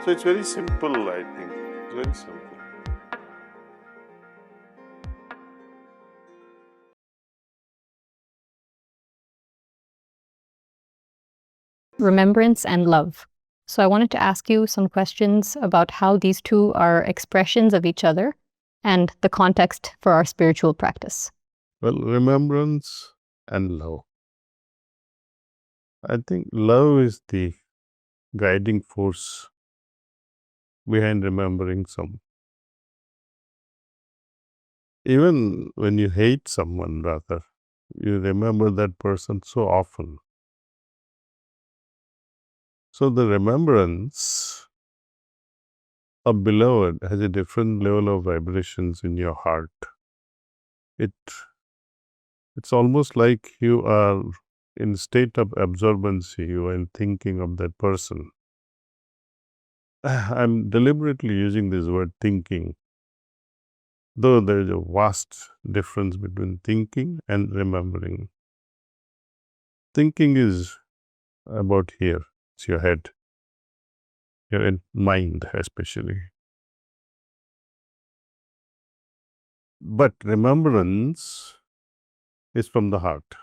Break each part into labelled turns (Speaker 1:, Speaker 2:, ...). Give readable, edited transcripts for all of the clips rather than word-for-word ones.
Speaker 1: So it's very simple, I think. It's very simple.
Speaker 2: Remembrance and love. So I wanted to ask you some questions about how these two are expressions of each other and the context for our spiritual practice.
Speaker 1: Well, remembrance and love. I think love is the guiding force behind remembering someone. Even when you hate someone, rather, you remember that person so often. So the remembrance of beloved has a different level of vibrations in your heart. It's almost like you are in state of absorbency while thinking of that person. I'm deliberately using this word thinking, though there is a vast difference between thinking and remembering. Thinking is about here, it's your head, your mind especially. But remembrance is from the heart.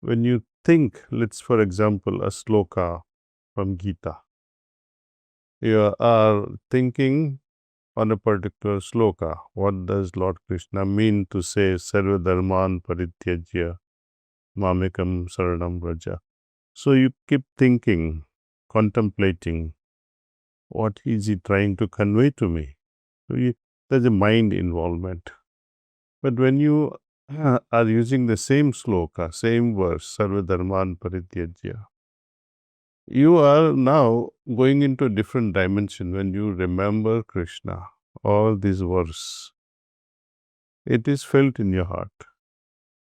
Speaker 1: When you think, let's for example, a sloka from Gita, you are thinking on a particular sloka. What does Lord Krishna mean to say, Sarva Dharman Parityajya Mamekam Saranam Vraja? So you keep thinking, contemplating, what is he trying to convey to me? So there's a mind involvement. But when you are using the same sloka, same verse, Sarva Dharman Parityajya, you are now going into a different dimension when you remember Krishna, all these verse. It is felt in your heart.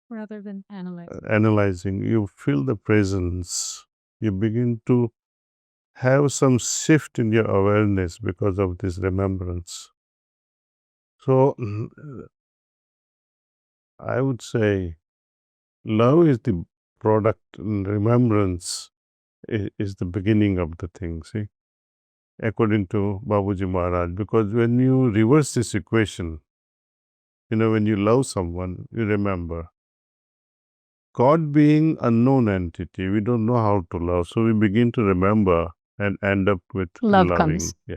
Speaker 2: Rather than
Speaker 1: Analyzing, you feel the presence. You begin to have some shift in your awareness because of this remembrance. So, I would say love is the product and remembrance is the beginning of the thing, see, according to Babuji Maharaj. Because when you reverse this equation, when you love someone, you remember. God being unknown entity, we don't know how to love. So we begin to remember and end up with
Speaker 2: love
Speaker 1: loving.
Speaker 2: comes.
Speaker 1: Yeah.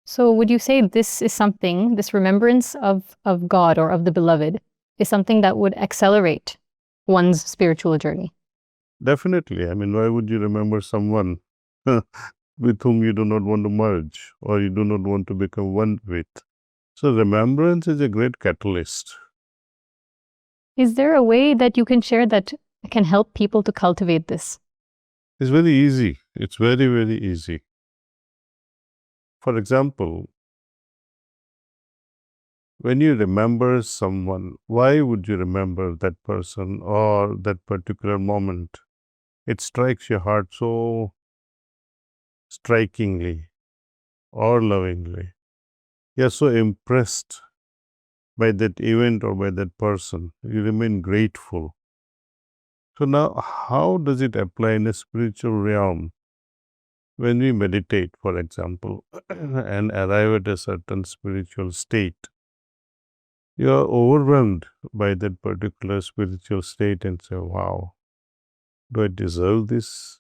Speaker 2: So would you say this is something, this remembrance of God or of the beloved, is something that would accelerate one's spiritual journey?
Speaker 1: Definitely. I mean, why would you remember someone with whom you do not want to merge or you do not want to become one with? So remembrance is a great catalyst.
Speaker 2: Is there a way that you can share that can help people to cultivate this?
Speaker 1: It's very easy. It's very, very easy. For example, when you remember someone, why would you remember that person or that particular moment? It strikes your heart so strikingly or lovingly. You're so impressed by that event or by that person. You remain grateful. So now, how does it apply in a spiritual realm? When we meditate, for example, and arrive at a certain spiritual state, you are overwhelmed by that particular spiritual state and say, wow, do I deserve this?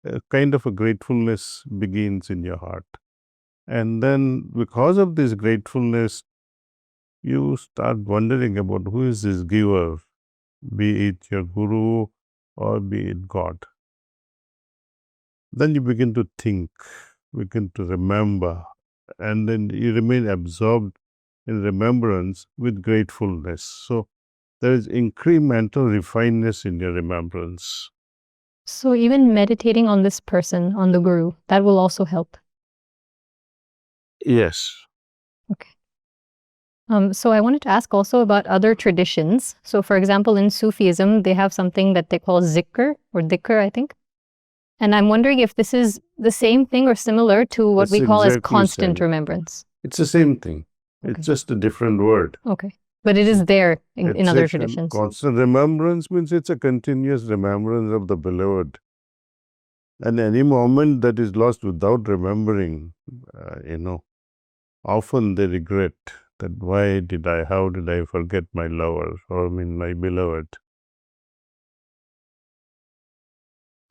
Speaker 1: A kind of a gratefulness begins in your heart. And then because of this gratefulness, you start wondering about who is this giver, be it your guru or be it God. Then you begin to think, begin to remember, and then you remain absorbed in remembrance with gratefulness. So there is incremental refinedness in your remembrance.
Speaker 2: So even meditating on this person, on the guru, that will also help.
Speaker 1: Yes.
Speaker 2: Okay. So I wanted to ask also about other traditions. So for example, in Sufism, they have something that they call zikr or dhikr, I think. And I'm wondering if this is the same thing or similar to what we call as constant remembrance.
Speaker 1: It's the same thing.
Speaker 2: Okay.
Speaker 1: It's just a different word.
Speaker 2: Okay. But it is there in other traditions.
Speaker 1: Constant remembrance means it's a continuous remembrance of the beloved. And any moment that is lost without remembering, often they regret that how did I forget my lover, or my beloved.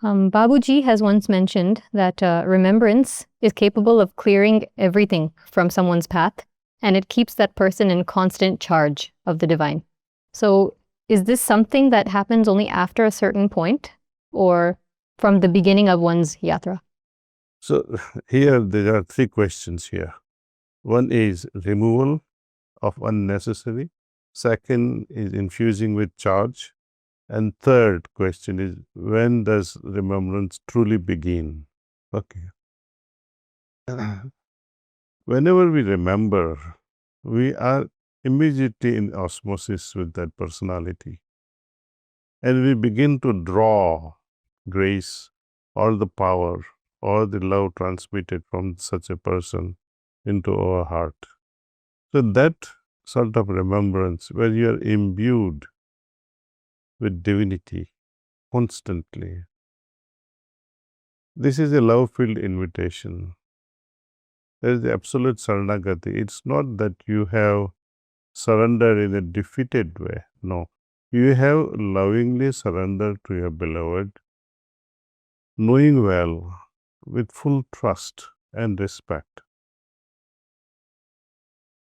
Speaker 2: Babuji has once mentioned that remembrance is capable of clearing everything from someone's path, and it keeps that person in constant charge of the divine. So is this something that happens only after a certain point, or from the beginning of one's yatra?
Speaker 1: So here there are three questions here. One is removal of unnecessary. Second is infusing with charge. And third question is, when does remembrance truly begin? Okay. Whenever we remember, we are immediately in osmosis with that personality. And we begin to draw grace or the power or the love transmitted from such a person into our heart. So that sort of remembrance where you are imbued with divinity constantly. This is a love-filled invitation. There is the absolute saranagati. It's not that you have surrendered in a defeated way. No. You have lovingly surrendered to your beloved, knowing well, with full trust and respect.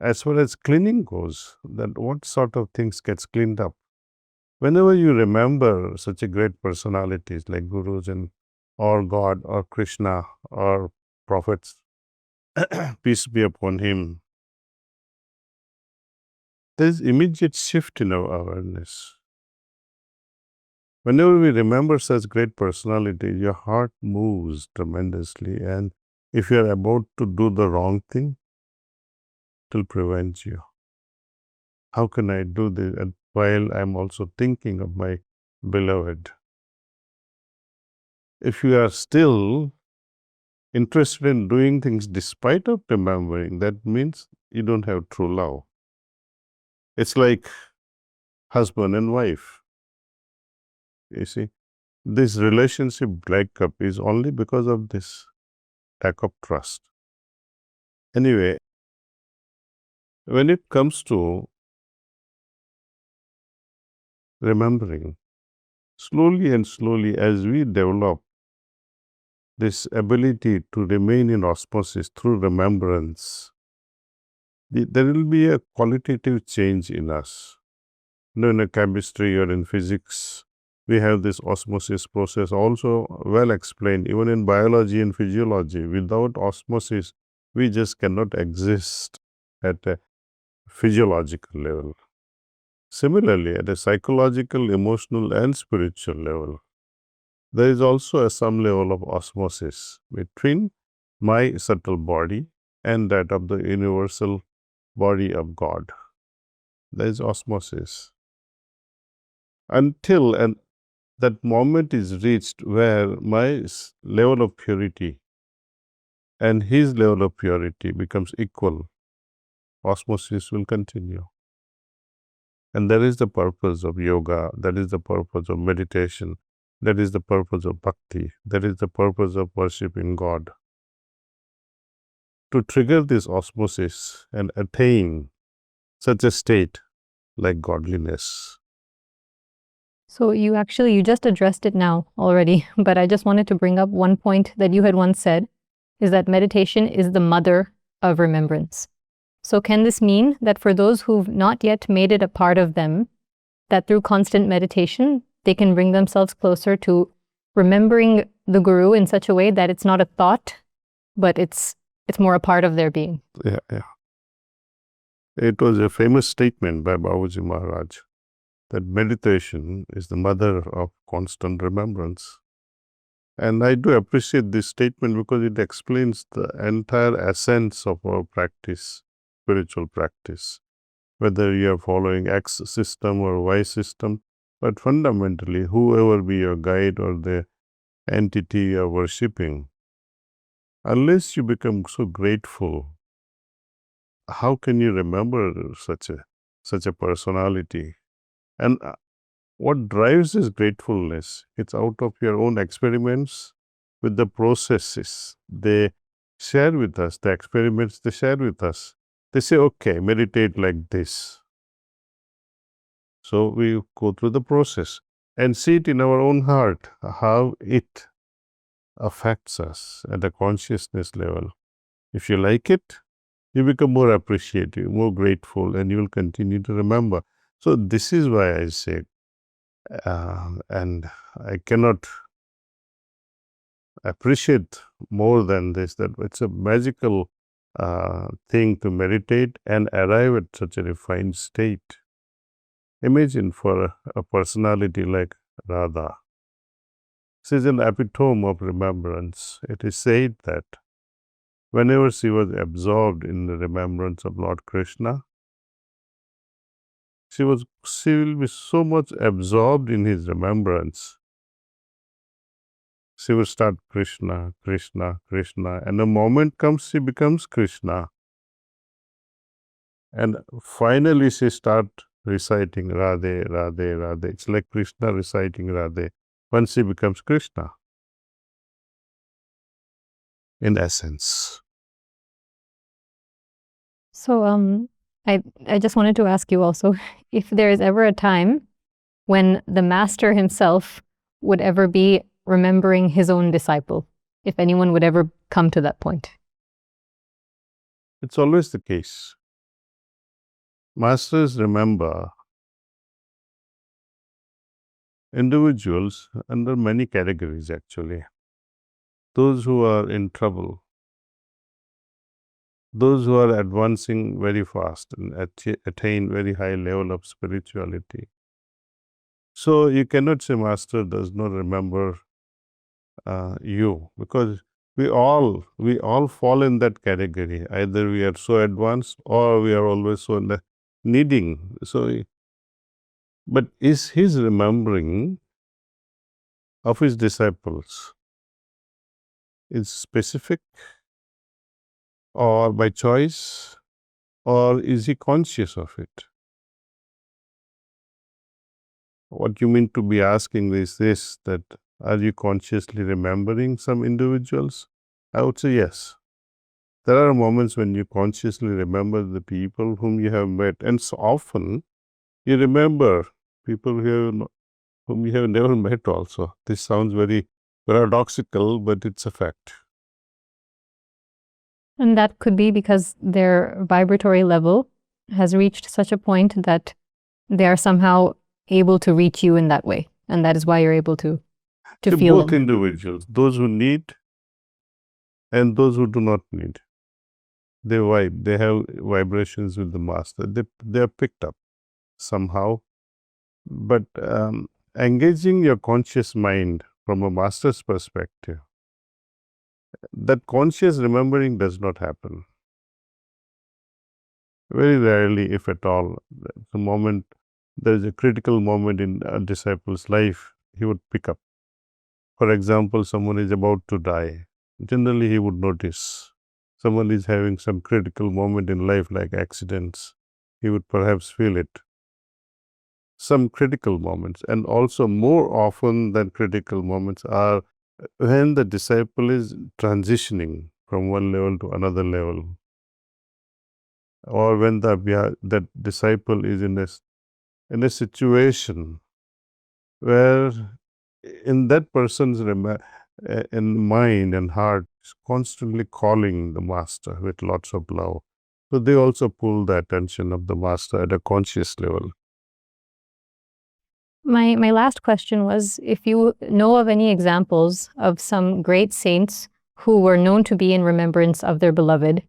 Speaker 1: As far as cleaning goes, that what sort of things gets cleaned up? Whenever you remember such a great personalities like gurus or God or Krishna or prophets, peace be upon him, there is immediate shift in our awareness. Whenever we remember such great personalities, your heart moves tremendously, and if you are about to do the wrong thing, it will prevent you. How can I do this while I'm also thinking of my beloved? If you are still interested in doing things despite of remembering, that means you don't have true love. It's like husband and wife. You see, this relationship break up is only because of this lack of trust. Anyway, when it comes to remembering, slowly and slowly as we develop this ability to remain in osmosis through remembrance, there will be a qualitative change in us. In chemistry or in physics, we have this osmosis process also well explained. Even in biology and physiology, without osmosis, we just cannot exist at a physiological level. Similarly, at a psychological, emotional, and spiritual level, there is also some level of osmosis between my subtle body and that of the universal body of God. There is osmosis. Until that moment is reached where my level of purity and his level of purity becomes equal, osmosis will continue. And that is the purpose of yoga, that is the purpose of meditation, that is the purpose of bhakti, that is the purpose of worshiping God. To trigger this osmosis and attain such a state like godliness.
Speaker 2: So you just addressed it now already, but I just wanted to bring up one point that you had once said, is that meditation is the mother of remembrance. So can this mean that for those who've not yet made it a part of them, that through constant meditation, they can bring themselves closer to remembering the Guru in such a way that it's not a thought, but it's more a part of their being?
Speaker 1: Yeah. It was a famous statement by Babaji Maharaj that meditation is the mother of constant remembrance. And I do appreciate this statement because it explains the entire essence of our practice, spiritual practice, whether you are following X system or Y system, but fundamentally, whoever be your guide or the entity you are worshipping, unless you become so grateful, how can you remember such a personality? And what drives this gratefulness? It's out of your own experiments with the processes they share with us, the experiments they share with us. They say, okay, meditate like this. So we go through the process and see it in our own heart, how it affects us at a consciousness level. If you like it, you become more appreciative, more grateful, and you will continue to remember. So this is why I say, and I cannot appreciate more than this, that it's a magical thing to meditate and arrive at such a refined state. Imagine for a personality like Radha. She is an epitome of remembrance. It is said that whenever she was absorbed in the remembrance of Lord Krishna, she will be so much absorbed in his remembrance. She will start Krishna, Krishna, Krishna, and the moment comes she becomes Krishna. And finally she start reciting Radhe, Radhe, Radhe. It's like Krishna reciting Radhe once she becomes Krishna, in essence.
Speaker 2: So I just wanted to ask you also if there is ever a time when the master himself would ever be remembering his own disciple, if anyone would ever come to that point.
Speaker 1: It's always the case. Masters remember individuals under many categories actually. Those who are in trouble, those who are advancing very fast and attain very high level of spirituality. So you cannot say Master does not remember you, because we all fall in that category. Either we are so advanced or we are always so needing. So, but is his remembering of his disciples is specific or by choice, or is he conscious of it? What you mean to be asking is this, that are you consciously remembering some individuals? I would say yes. There are moments when you consciously remember the people whom you have met, and so often you remember people whom you have never met also. This sounds very paradoxical, but it's a fact.
Speaker 2: And that could be because their vibratory level has reached such a point that they are somehow able to reach you in that way. And that is why you're able to feel
Speaker 1: both
Speaker 2: them.
Speaker 1: Individuals, those who need and those who do not need. They vibe, they have vibrations with the master. They are picked up somehow. But engaging your conscious mind from a master's perspective, that conscious remembering does not happen. Very rarely, if at all. The moment there is a critical moment in a disciple's life, he would pick up. For example, someone is about to die. Generally, he would notice. Someone is having some critical moment in life, like accidents. He would perhaps feel it. Some critical moments, and also more often than critical moments, are when the disciple is transitioning from one level to another level, or when that disciple is in a situation where in that person's in mind and heart is constantly calling the master with lots of love. So they also pull the attention of the master at a conscious level.
Speaker 2: My last question was if you know of any examples of some great saints who were known to be in remembrance of their beloved,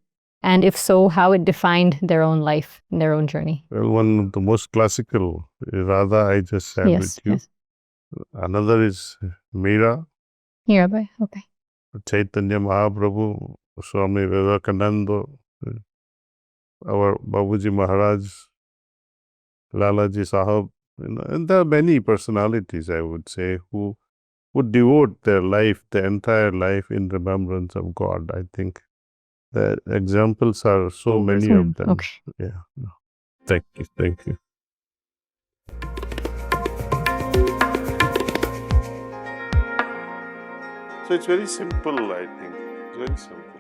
Speaker 2: and if so, how it defined their own life and their own journey.
Speaker 1: Well, one of the most classical is Radha, I just shared with you.
Speaker 2: Yes.
Speaker 1: Another is Meera,
Speaker 2: Mirabai, okay.
Speaker 1: Chaitanya Mahaprabhu, Swami Vivekananda, our Babuji Maharaj, Lalaji Sahab, and there are many personalities, I would say, who would devote their life, their entire life, in remembrance of God. I think the examples are so many of them.
Speaker 2: Okay.
Speaker 1: Yeah. Thank you. Thank you. So it's very simple, I think. It's very simple.